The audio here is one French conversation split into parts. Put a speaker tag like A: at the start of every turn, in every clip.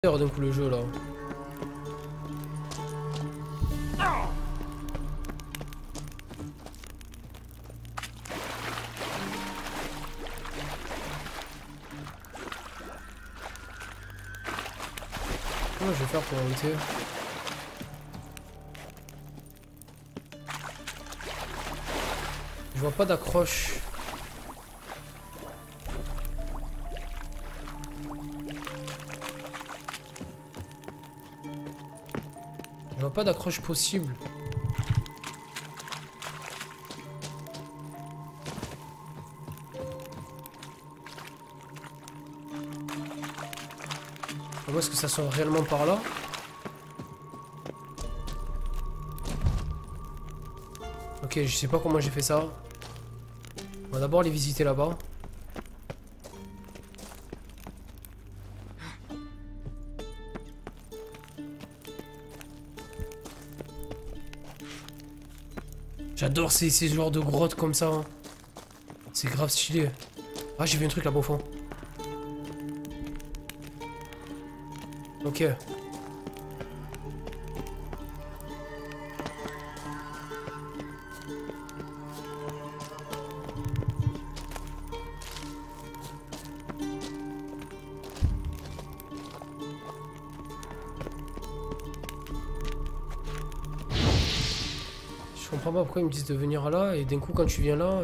A: d'un coup le jeu là. Comment je vais faire pour monter? Je vois pas d'accroche. Je vois pas d'accroche possible. Comment est-ce que ça sort réellement par là? Ok, je sais pas comment j'ai fait ça. On va d'abord les visiter là-bas. J'adore ces genres de grottes comme ça. Hein. C'est grave stylé. Ah, j'ai vu un truc là-bas au fond. Ok. Je comprends pas pourquoi ils me disent de venir là et d'un coup quand tu viens là...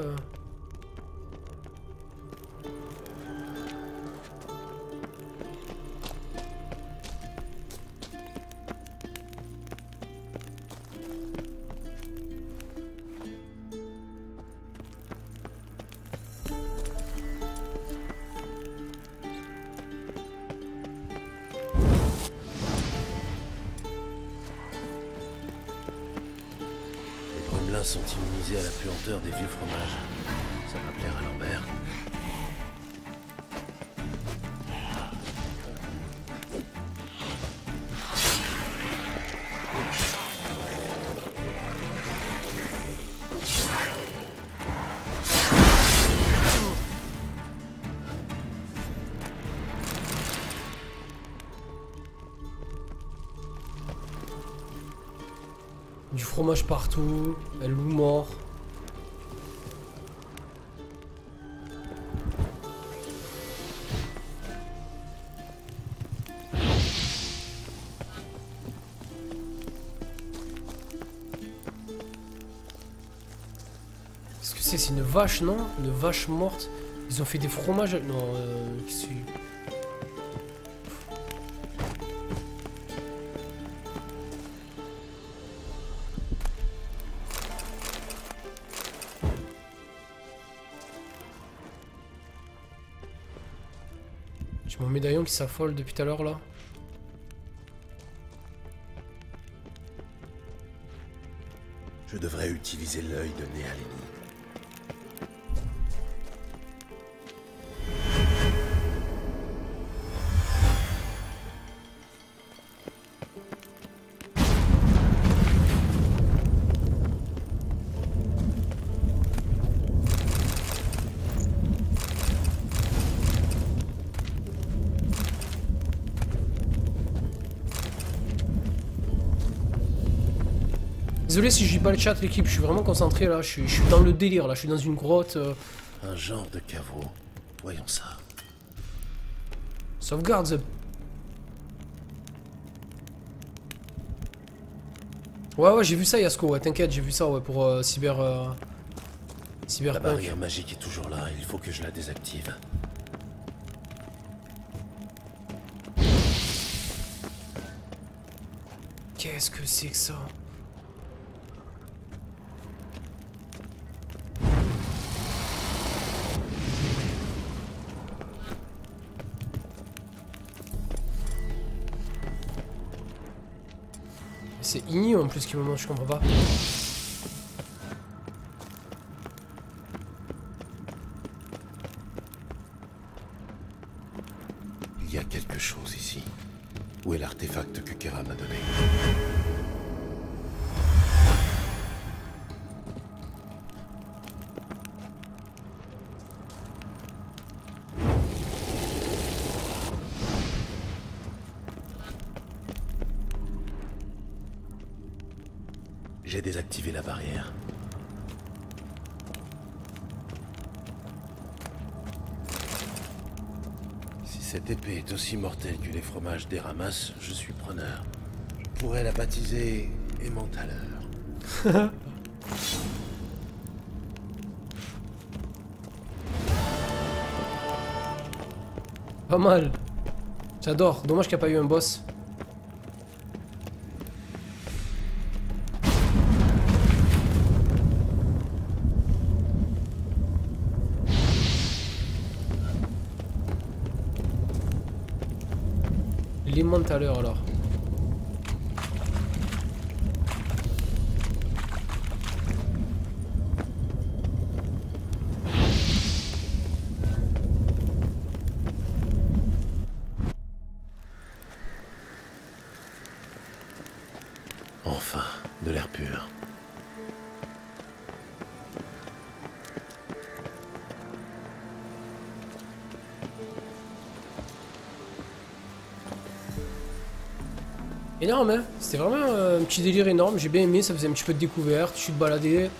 B: Sont immunisés à la puanteur des vieux fromages. Ça va plaire à Lambert.
A: Du fromage partout, un loup mort. Qu'est-ce que c'est? C'est une vache, non? Une vache morte. Ils ont fait des fromages... Non, qu'est-ce que c'est? J'ai mon médaillon qui s'affole depuis tout à l'heure là.
B: Je devrais utiliser l'œil de Néalénie.
A: Désolé si je lis pas le chat l'équipe, je suis vraiment concentré là, je suis dans le délire là, je suis dans une grotte.
B: Un genre de caveau. Voyons ça.
A: Sauvegarde. Ouais j'ai vu ça Yasko, ouais t'inquiète, j'ai vu ça ouais pour
B: La
A: Cyberpunk.
B: barrière magique est toujours là, il faut que je la désactive.
A: Qu'est-ce que c'est que ça? C'est Igni en plus qui me montre, je comprends pas.
B: Il y a quelque chose ici. Où est l'artefact que Kera m'a donné? j'ai désactivé la barrière. Si cette épée est aussi mortelle que les fromages d'Eramas, je suis preneur. Je pourrais la baptiser Aimantaleur.
A: Pas mal. J'adore. Dommage qu'il n'y a pas eu un boss. L'Aimantaleur alors.
B: Enfin, de l'air pur.
A: Énorme, hein. C'était vraiment un petit délire énorme. J'ai bien aimé. Ça faisait un petit peu de découverte. Je suis de balader.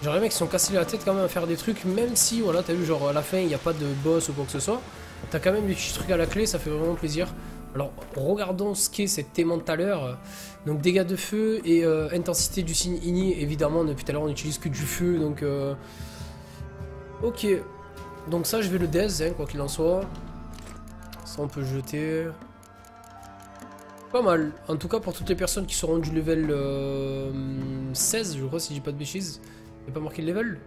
A: Genre les mecs se sont cassés la tête quand même à faire des trucs. Même si, voilà, t'as vu, genre à la fin, il n'y a pas de boss ou quoi que ce soit. T'as quand même des petits trucs à la clé. Ça fait vraiment plaisir. Alors, regardons ce qu'est cet aimantaleur. Donc, dégâts de feu et intensité du signe ini. Évidemment, depuis tout à l'heure, on n'utilise que du feu. Donc, ok. Donc, ça, je vais le dez, hein, quoi qu'il en soit. Ça, on peut jeter. Pas mal. En tout cas, pour toutes les personnes qui seront du level 16, je crois, si je dis pas de bêtises. Il n'y a pas marqué le level.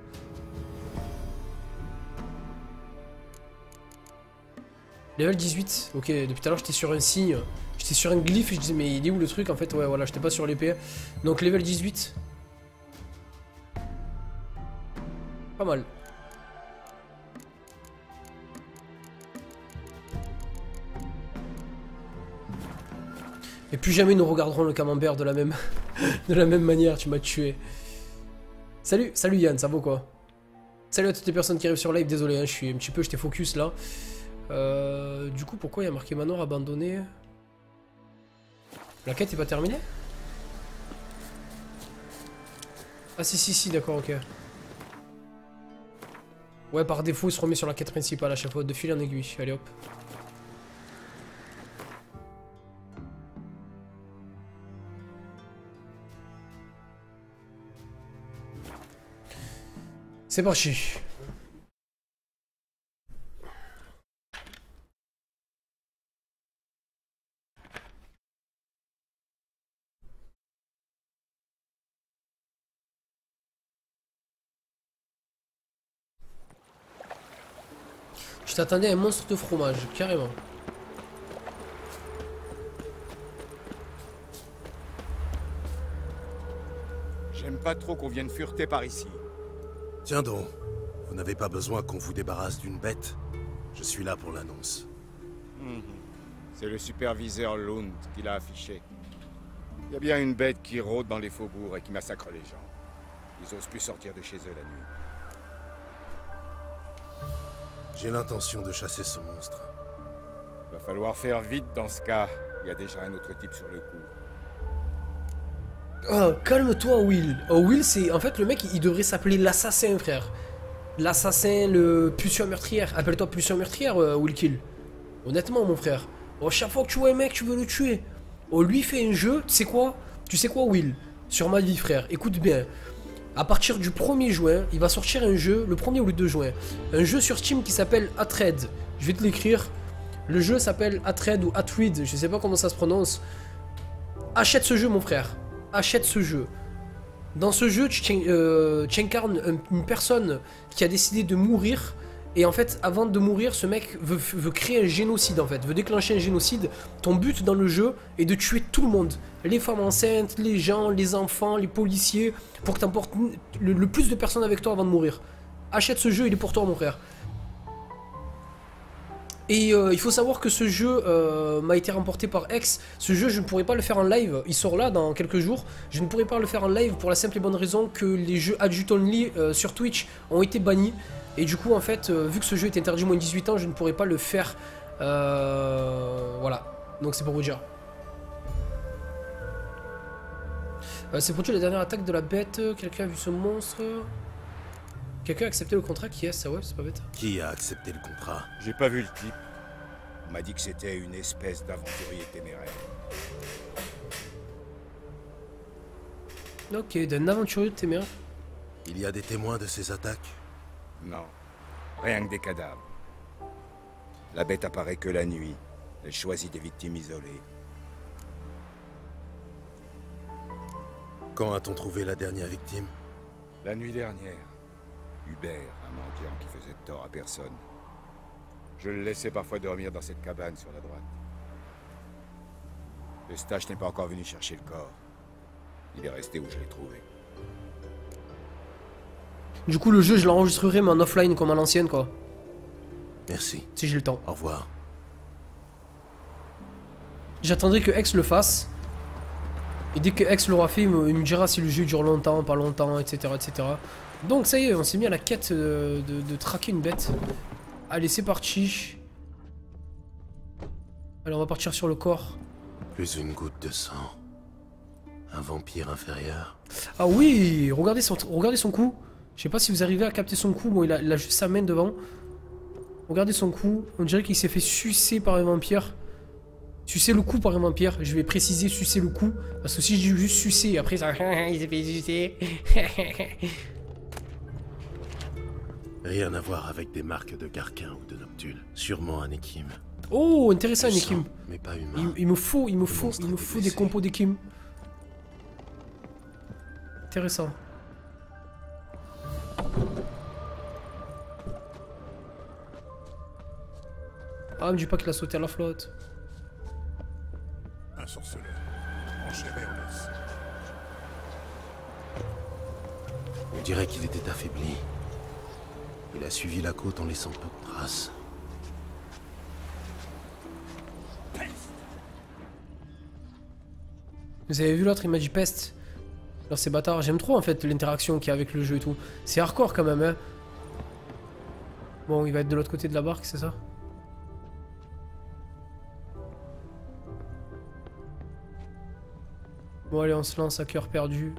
A: Level 18, ok, depuis tout à l'heure j'étais sur un signe, j'étais sur un glyphe et je disais mais il est où le truc en fait, ouais voilà, j'étais pas sur l'épée. Donc level 18. Pas mal. Et plus jamais nous regarderons le camembert de la même, de la même manière, tu m'as tué. Salut, salut Yann, ça vaut quoi? Salut à toutes les personnes qui arrivent sur live, désolé, hein, je suis un petit peu, j'étais focus là. Du coup, pourquoi il y a marqué manoir abandonné? La quête est pas terminée? Ah si, d'accord, ok. Ouais, par défaut, il se remet sur la quête principale à chaque fois, de fil en aiguille. Allez hop. C'est parti. Je t'attendais à un monstre de fromage, carrément.
C: J'aime pas trop qu'on vienne fureter par ici.
B: Tiens donc, vous n'avez pas besoin qu'on vous débarrasse d'une bête. Je suis là pour l'annonce.
C: C'est le superviseur Lund qui l'a affiché. Il y a bien une bête qui rôde dans les faubourgs et qui massacre les gens. Ils osent plus sortir de chez eux la nuit.
B: J'ai l'intention de chasser ce monstre.
C: Va falloir faire vite dans ce cas. Il y a déjà un autre type sur le coup.
A: Oh, calme-toi, Will. Oh, Will, c'est... En fait, le mec, il devrait s'appeler l'assassin, frère. L'assassin, le pulsion meurtrière. Appelle-toi pulsion meurtrière, Will Kill. Honnêtement, mon frère. Oh, chaque fois que tu vois un mec, tu veux le tuer. Oh, lui fait un jeu, tu sais quoi? Tu sais quoi, Will? Sur ma vie, frère, écoute bien. À partir du 1er juin, il va sortir un jeu, le 1er ou le 2 juin. Un jeu sur Steam qui s'appelle Hatred. Je vais te l'écrire. Le jeu s'appelle Hatred ou Hatred, je sais pas comment ça se prononce. Achète ce jeu, mon frère. Achète ce jeu. Dans ce jeu, tu incarnes une personne qui a décidé de mourir. Et en fait, avant de mourir, ce mec veut créer un génocide, en fait. Veut déclencher un génocide. Ton but dans le jeu est de tuer tout le monde. Les femmes enceintes, les gens, les enfants, les policiers. Pour que tu emportes le plus de personnes avec toi avant de mourir. Achète ce jeu, il est pour toi, mon frère. Et il faut savoir que ce jeu m'a été remporté par X. Ce jeu, je ne pourrai pas le faire en live. Il sort là dans quelques jours. Je ne pourrai pas le faire en live pour la simple et bonne raison que les jeux Adult Only sur Twitch ont été bannis. Et du coup, en fait, vu que ce jeu est interdit moins de 18 ans, je ne pourrai pas le faire. Voilà. Donc c'est pour vous dire. C'est produit la dernière attaque de la bête. Quelqu'un a vu ce monstre. Quelqu'un a accepté le contrat. Qui est ça? Ouais, c'est pas bête.
B: Qui a accepté le contrat?
C: J'ai pas vu le type. On m'a dit que c'était une espèce d'aventurier téméraire.
A: Ok, d'un aventurier téméraire.
B: Il y a des témoins de ces attaques?
C: Non, rien que des cadavres. La bête apparaît que la nuit. Elle choisit des victimes isolées.
B: Quand a-t-on trouvé la dernière victime?
C: La nuit dernière, Hubert, un mendiant qui faisait de tort à personne. Je le laissais parfois dormir dans cette cabane sur la droite. Eustache n'est pas encore venu chercher le corps. Il est resté où je l'ai trouvé.
A: Du coup, le jeu, je l'enregistrerai, mais en offline comme à l'ancienne, quoi.
B: Merci.
A: Si j'ai le temps.
B: Au revoir.
A: J'attendrai que X le fasse. Et dès que X l'aura fait, il me dira si le jeu dure longtemps, pas longtemps, etc. etc. Donc ça y est, on s'est mis à la quête de traquer une bête. Allez, c'est parti. Allez, on va partir sur le corps.
B: Plus une goutte de sang. Un vampire inférieur.
A: Ah oui, regardez son cou. Je sais pas si vous arrivez à capter son cou. Bon, il a juste sa main devant. Regardez son cou. On dirait qu'il s'est fait sucer par un vampire. Sucer le cou par un vampire. Je vais préciser sucer le cou. Parce que si je dis juste sucer, après ça... il s'est fait sucer.
B: Rien à voir avec des marques de Garquin ou de Noctule. Sûrement un équime.
A: Oh, intéressant,
B: Du
A: Nekim.
B: sang, mais pas humain.
A: Il me faut
B: monstre
A: des
B: blessé.
A: compos d'Ekim. Intéressant. Ah, me dis pas qu'il a sauté à la flotte.
D: Un sorceleur. Enchaîné en laisse.
B: On dirait qu'il était affaibli. Il a suivi la côte en laissant peu de traces.
A: Vous avez vu l'autre, il m'a dit peste. Alors c'est bâtard, j'aime trop en fait l'interaction qu'il y a avec le jeu et tout. C'est hardcore quand même, hein. Bon, il va être de l'autre côté de la barque, c'est ça? Bon allez, on se lance à cœur perdu.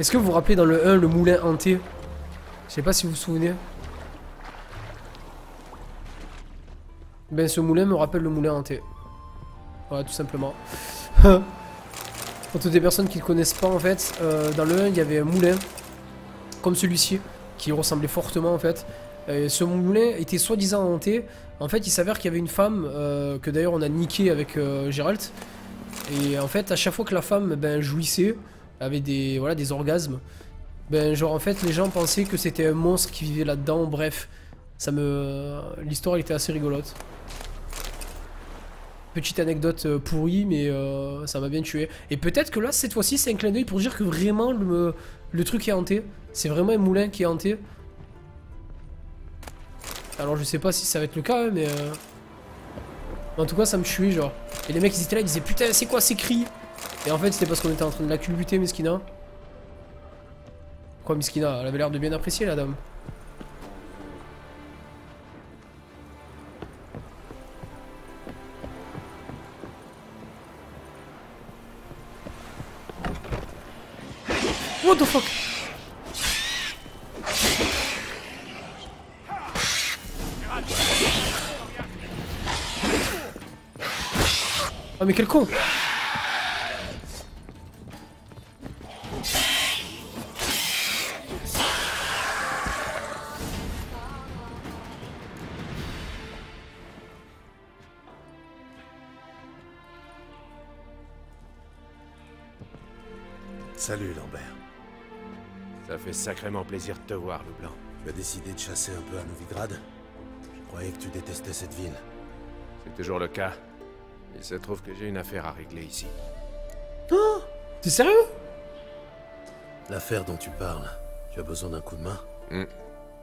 A: Est-ce que vous vous rappelez dans le 1 le moulin hanté? Je sais pas si vous vous souvenez. Ben ce moulin me rappelle le moulin hanté. Voilà, tout simplement. Pour toutes les personnes qui ne connaissent pas en fait, dans le 1 il y avait un moulin comme celui-ci qui ressemblait fortement en fait. Ce moulin était soi-disant hanté. En fait il s'avère qu'il y avait une femme que d'ailleurs on a niqué avec Gérald. Et en fait à chaque fois que la femme ben, jouissait, avait des, voilà, des orgasmes, ben genre en fait les gens pensaient que c'était un monstre qui vivait là-dedans. Bref, ça me... l'histoire était assez rigolote. Petite anecdote pourrie, mais ça m'a bien tué. Et peut-être que là, cette fois-ci, c'est un clin d'œil pour dire que vraiment le truc est hanté. C'est vraiment un moulin qui est hanté. Alors je sais pas si ça va être le cas, hein, mais... En tout cas, ça me tuait, genre. Et les mecs, ils étaient là, ils disaient putain, c'est quoi ces cris? Et en fait, c'était parce qu'on était en train de la culbuter, Miskina. Quoi, Miskina? Elle avait l'air de bien apprécier, la dame. What the fuck? Ah mais quel con!
B: Salut Lambert.
E: Ça fait sacrément plaisir de te voir, le blanc.
B: Tu as décidé de chasser un peu à Novigrad? Je croyais que tu détestais cette ville.
E: C'est toujours le cas. Il se trouve que j'ai une affaire à régler ici.
A: Oh, t'es sérieux?
B: L'affaire dont tu parles, tu as besoin d'un coup de main?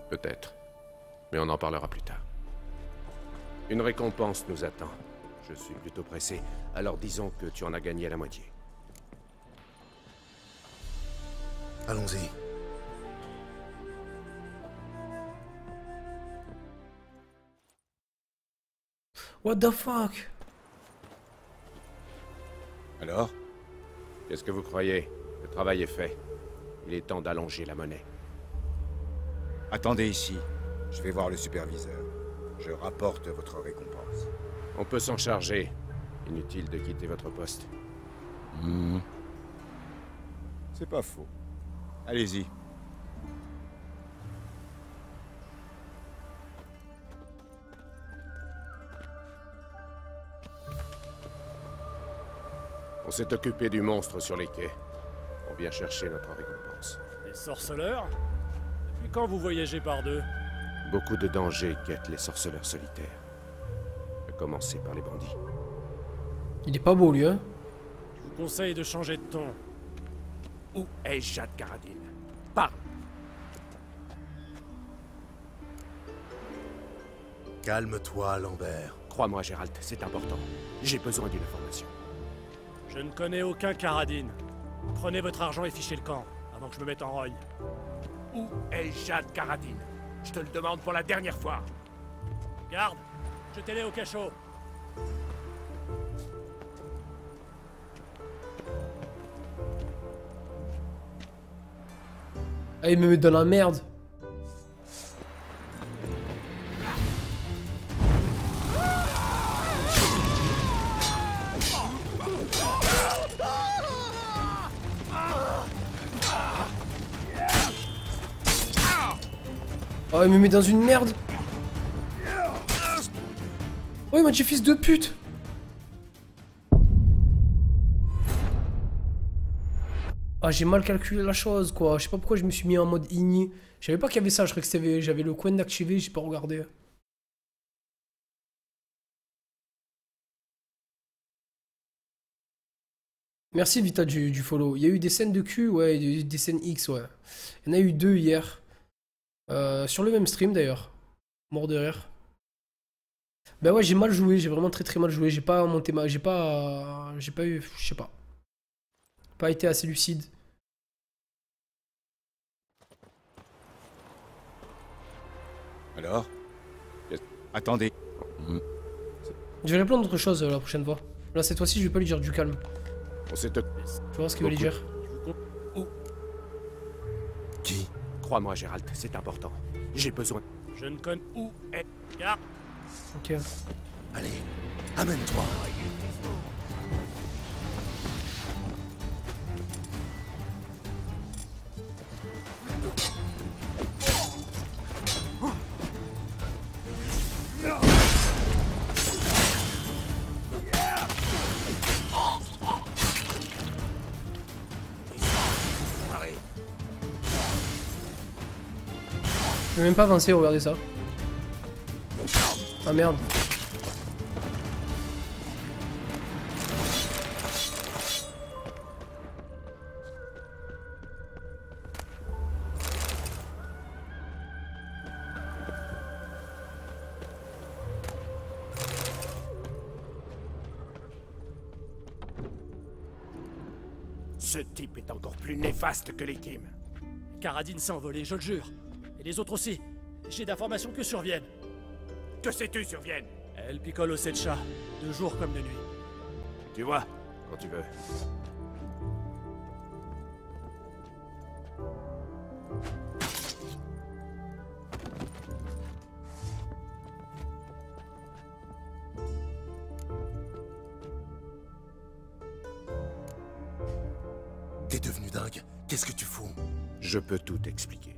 E: Peut-être. Mais on en parlera plus tard. Une récompense nous attend. Je suis plutôt pressé, alors disons que tu en as gagné la moitié.
B: Allons-y.
A: What the fuck?
C: Alors?
E: Qu'est-ce que vous croyez? Le travail est fait. Il est temps d'allonger la monnaie.
C: Attendez ici. Je vais voir le superviseur. Je rapporte votre récompense.
E: On peut s'en charger. Inutile de quitter votre poste.
C: C'est pas faux. Allez-y.
E: On s'est occupé du monstre sur les quais. On vient chercher notre récompense.
F: Les sorceleurs? Depuis quand vous voyagez par deux?
E: Beaucoup de dangers guettent les sorceleurs solitaires. À commencer par les bandits.
A: Il est pas beau lui, hein.
F: Je vous conseille de changer de ton.
E: Où est Jade Caradine? Parle!
B: Calme-toi, Lambert.
E: Crois-moi, Gérald, c'est important. J'ai besoin d'une information.
F: Je ne connais aucun Caradine. Prenez votre argent et fichez le camp, avant que je me mette en rogne.
E: Où est Jade Caradine? Je te le demande pour la dernière fois.
F: Garde! Jetez-les au cachot!
A: Ah, il me met dans la merde. Oh, il me met dans une merde. Oh, il m'a dit fils de pute. Ah, j'ai mal calculé la chose, quoi. Je sais pas pourquoi je me suis mis en mode igni. Je savais pas qu'il y avait ça, je croyais que j'avais le coin d'activer, j'ai pas regardé. Merci Vita du follow. Il y a eu des scènes de cul, ouais, des scènes X, ouais. Il y en a eu 2 hier. Sur le même stream d'ailleurs. Mort de rire. Bah ouais, j'ai mal joué, j'ai vraiment très mal joué. J'ai pas monté ma. J'ai pas eu. Je sais pas. Pas été assez lucide.
C: Alors? Attendez.
A: Je vais répondre d'autres choses la prochaine fois. Là, cette fois-ci, je vais pas lui dire du calme.
E: On s'est occupé.
A: Je vais voir ce qu'il va lui dire.
E: Qui? Crois-moi, Gérald, c'est important. J'ai besoin.
F: Je ne connais... Où est... Garde!
A: Ok.
B: Allez, amène-toi.
A: Je vais même pas avancer, regardez ça. Ah merde.
E: Ce type est encore plus néfaste que les Kim.
F: Caradine s'est envolé, je le jure. Et les autres aussi. J'ai d'informations que surviennent.
E: Que sais-tu, Survienne?
F: Elle picole au Setcha, de jour comme de nuit.
E: Tu vois, quand tu veux.
B: T'es devenu dingue. Qu'est-ce que tu fous?
E: Je peux tout expliquer.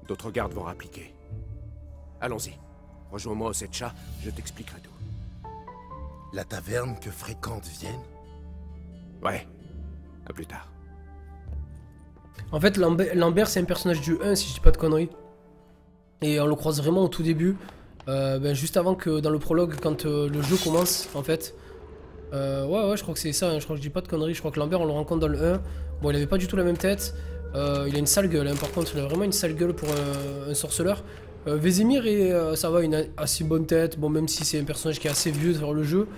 E: D'autres gardes vont rappliquer. Allons-y. Rejoins-moi au Setcha, je t'expliquerai tout.
B: La taverne que fréquente Vienne?
E: Ouais. À plus tard.
A: En fait, Lambert, c'est un personnage du 1, si je dis pas de conneries. Et on le croise vraiment au tout début. Juste avant que dans le prologue, quand le jeu commence, en fait. Ouais, je crois que c'est ça, hein, je crois que je dis pas de conneries. Je crois que Lambert, on le rencontre dans le 1. Bon, il avait pas du tout la même tête. Il a une sale gueule, hein, par contre, il a vraiment une sale gueule pour un sorceleur. Vézimir, ça va, une assez bonne tête. Bon, même si c'est un personnage qui est assez vieux sur le jeu.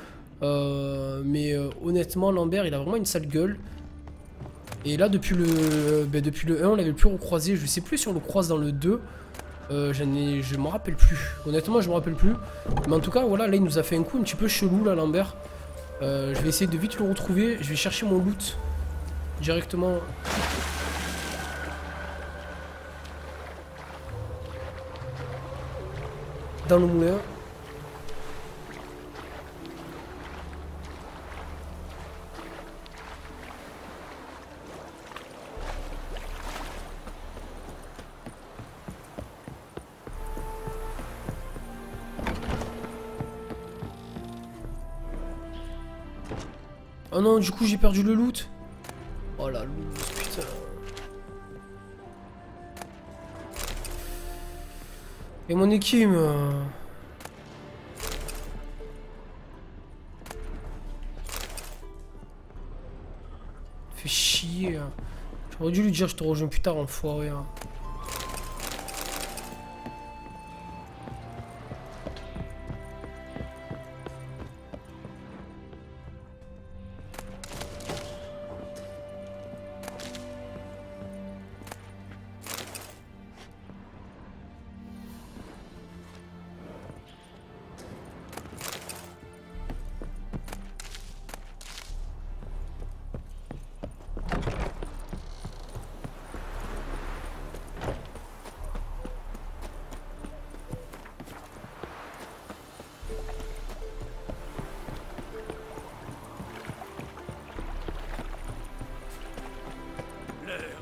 A: Honnêtement, Lambert, il a vraiment une sale gueule. Et là, depuis le 1, on l'avait plus recroisé. Je sais plus si on le croise dans le 2. Je m'en rappelle plus. Honnêtement, je me rappelle plus. Mais en tout cas, voilà, là, il nous a fait un coup un petit peu chelou, là, Lambert. Je vais essayer de vite le retrouver. Je vais chercher mon loot directement. Dans le moulin. Oh non, du coup j'ai perdu le loot. Oh la loot, putain. Et mon équipe. Fait chier. Hein. J'aurais dû lui dire je te rejoins plus tard, enfoiré. Hein.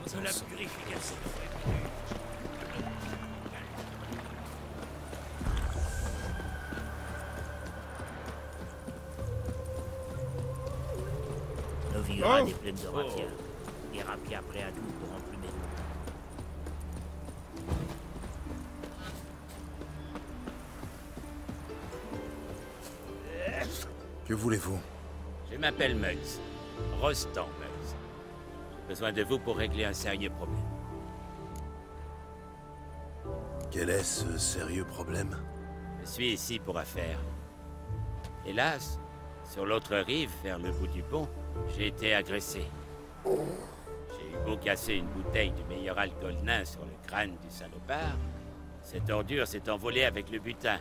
F: De la purification.
G: Novigrad est pleine de rapias. Des rapias prêts à tout pour emplumer.
B: Que voulez-vous?
G: Je m'appelle Muggs. Rostan Muggs. Besoin de vous pour régler un sérieux problème.
B: Quel est ce sérieux problème?
G: Je suis ici pour affaire. Hélas, sur l'autre rive, vers le bout du pont, j'ai été agressé. J'ai eu beau casser une bouteille du meilleur alcool nain sur le crâne du salopard, cette ordure s'est envolée avec le butin.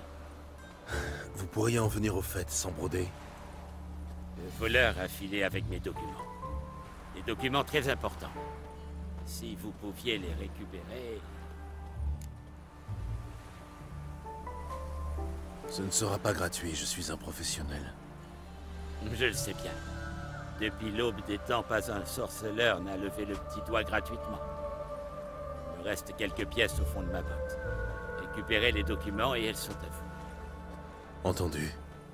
B: Vous pourriez en venir au fait sans broder.
G: Le voleur a filé avec mes documents. Des documents très importants. Si vous pouviez les récupérer...
B: Ce ne sera pas gratuit, je suis un professionnel.
G: Je le sais bien. Depuis l'aube des temps, pas un sorceleur n'a levé le petit doigt gratuitement. Il me reste quelques pièces au fond de ma botte. Récupérez les documents et elles sont à vous.
B: Entendu.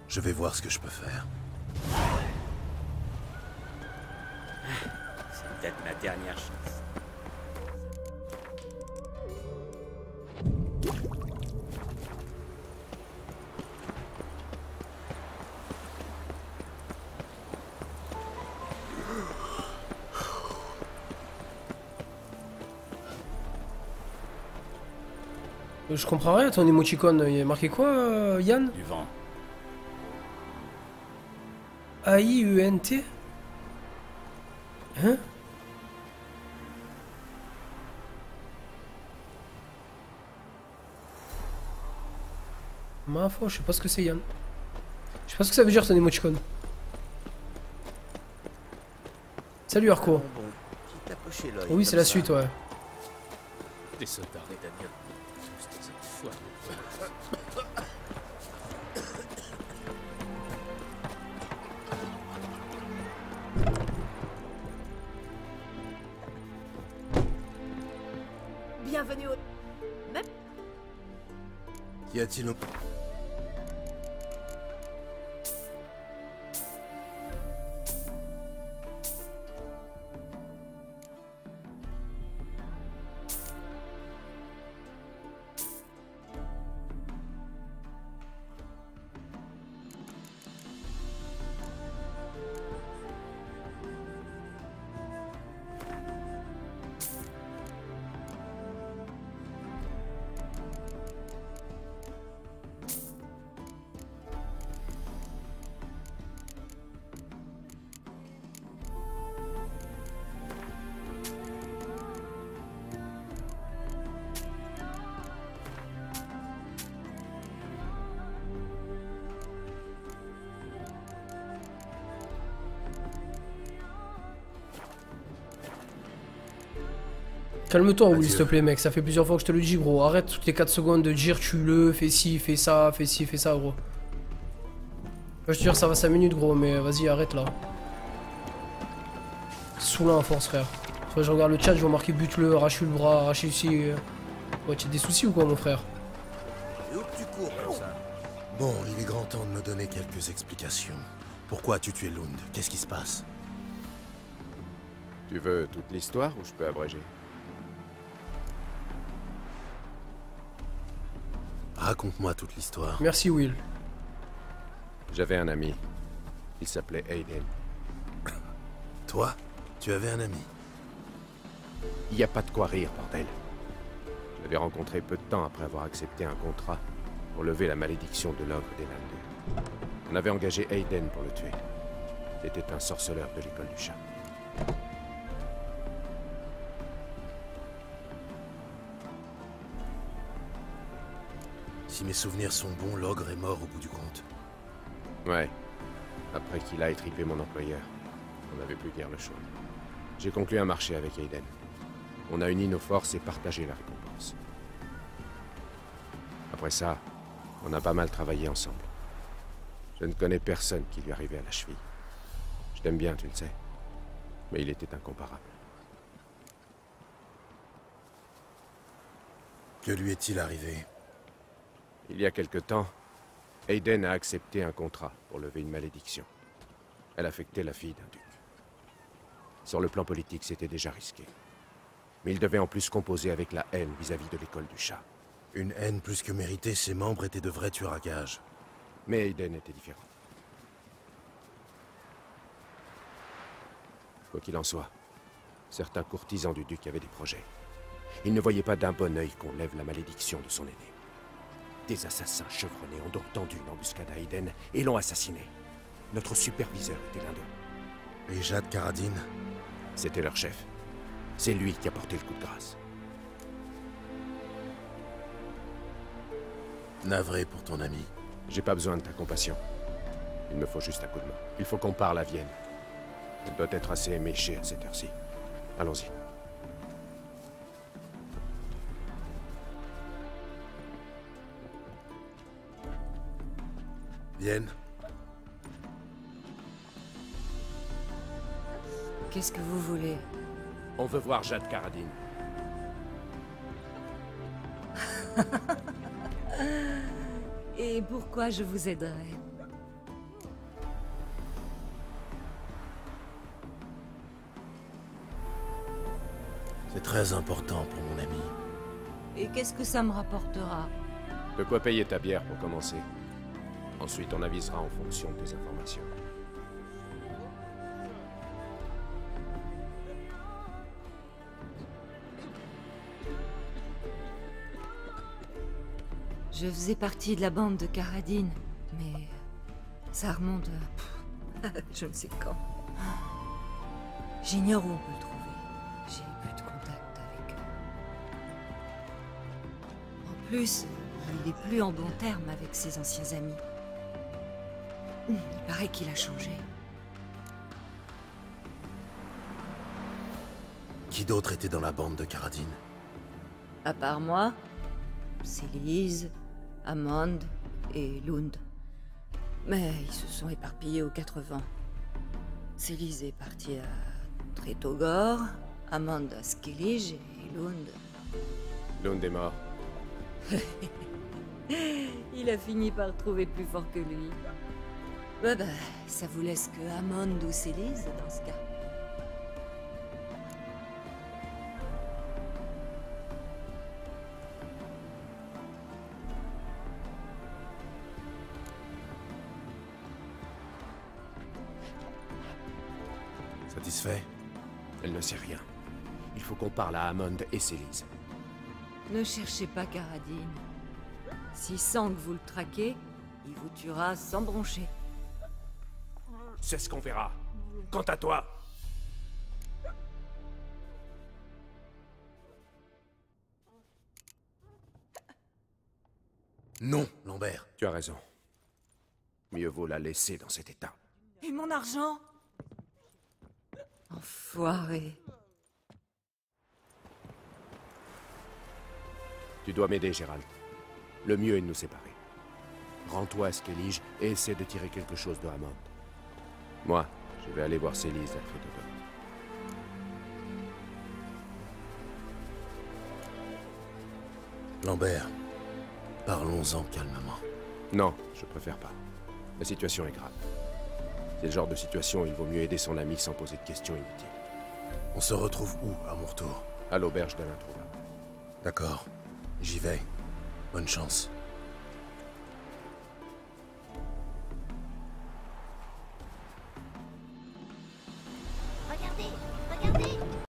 B: Je vais voir ce que je peux faire.
G: C'est peut-être ma dernière chance.
A: Je comprends rien, ton émoticône, il y a marqué quoi, Yann?
G: Du vent.
A: A-I-E-N-T? Hein? Ma foi, je sais pas ce que c'est, Yann. Je sais pas ce que ça veut dire, ton émoticône. Salut, Arco. Oui, c'est la suite, ouais.
F: Des soldats rédaniens. Cette fois.
H: Bienvenue au... Même...
B: Qu'y a-t-il au...
A: Calme-toi, Will,
B: Adieu.
A: s'il te plaît, mec. Ça fait plusieurs fois que je te le dis, gros. Arrête toutes les 4 secondes de dire tue-le, fais ci, fais ça, fais ci, fais ça, gros. Je te jure, ça va 5 minutes, gros, mais vas-y, arrête là. Saoulant à force, frère. Soit je regarde le chat, je vois marqué bute-le, arrache-lui le bras, arrache ici. Ouais, tu as des soucis ou quoi, mon frère?
B: Et où que tu cours comme ça? Bon, il est grand temps de me donner quelques explications. Pourquoi as-tu tué Lund? Qu'est-ce qui se passe?
E: Tu veux toute l'histoire ou je peux abréger?
B: Raconte-moi toute l'histoire.
A: Merci, Will.
E: J'avais un ami. Il s'appelait Aiden.
B: Toi, tu avais un ami.
E: Il n'y a pas de quoi rire, bordel. Je l'avais rencontré peu de temps après avoir accepté un contrat pour lever la malédiction de l'ogre des Landes. On avait engagé Aiden pour le tuer. C'était un sorceleur de l'école du chat.
B: Si mes souvenirs sont bons, l'ogre est mort au bout du compte.
E: Ouais. Après qu'il a étripé mon employeur, on n'avait plus guère le choix. J'ai conclu un marché avec Aiden. On a uni nos forces et partagé la récompense. Après ça, on a pas mal travaillé ensemble. Je ne connais personne qui lui arrivait à la cheville. Je t'aime bien, tu le sais. Mais il était incomparable.
B: Que lui est-il arrivé?
E: Il y a quelque temps, Aiden a accepté un contrat pour lever une malédiction. Elle affectait la fille d'un duc. Sur le plan politique, c'était déjà risqué. Mais il devait en plus composer avec la haine vis-à-vis de l'école du chat.
B: Une haine plus que méritée, ses membres étaient de vrais tueurs à gages.
E: Mais Aiden était différent. Quoi qu'il en soit, certains courtisans du duc avaient des projets. Ils ne voyaient pas d'un bon œil qu'on lève la malédiction de son aîné. Des assassins chevronnés ont donc tendu une embuscade à Aiden et l'ont assassiné. Notre superviseur était l'un d'eux.
B: Et Jad Karadin?
E: C'était leur chef. C'est lui qui a porté le coup de grâce.
B: Navré pour ton ami.
E: J'ai pas besoin de ta compassion. Il me faut juste un coup de main. Il faut qu'on parle à Vienne. Elle doit être assez éméchée à cette heure-ci. Allons-y.
B: Vienne.
I: Qu'est-ce que vous voulez?
E: On veut voir Jad Karadin.
I: Et pourquoi je vous aiderais?
B: C'est très important pour mon ami.
I: Et qu'est-ce que ça me rapportera?
E: De quoi payer ta bière pour commencer. Ensuite, on avisera en fonction de tes informations.
I: Je faisais partie de la bande de Karadin, mais ça remonte je ne sais quand. J'ignore où on peut le trouver. J'ai plus de contact avec eux. En plus, il n'est plus en bons termes avec ses anciens amis. Il paraît qu'il a changé.
B: Qui d'autre était dans la bande de Karadin?
I: À part moi, Célise, Amand et Lund. Mais ils se sont éparpillés aux 4 vents. Célise est partie à Tretogor, Amand à Skellige et Lund.
E: Lund est mort.
I: Il a fini par trouver plus fort que lui. Bah, ça vous laisse que Amand ou Célise dans ce cas.
B: Satisfait?
E: Elle ne sait rien. Il faut qu'on parle à Amand et Célise.
I: Ne cherchez pas Karadin. Si Sang vous le traquez, il vous tuera sans broncher.
E: C'est ce qu'on verra. Quant à toi...
B: Non, Lambert.
E: Tu as raison. Mieux vaut la laisser dans cet état.
I: Et mon argent? Enfoiré.
E: Tu dois m'aider, Gérald. Le mieux est de nous séparer. Rends-toi à Skellige et essaie de tirer quelque chose de Hammond. Moi, je vais aller voir Célise à Trédodon.
B: Lambert, parlons-en calmement.
E: Non, je préfère pas. La situation est grave. C'est le genre de situation où il vaut mieux aider son ami sans poser de questions inutiles.
B: On se retrouve où, à mon retour?
E: À l'auberge de l'Introuvable.
B: D'accord. J'y vais. Bonne chance.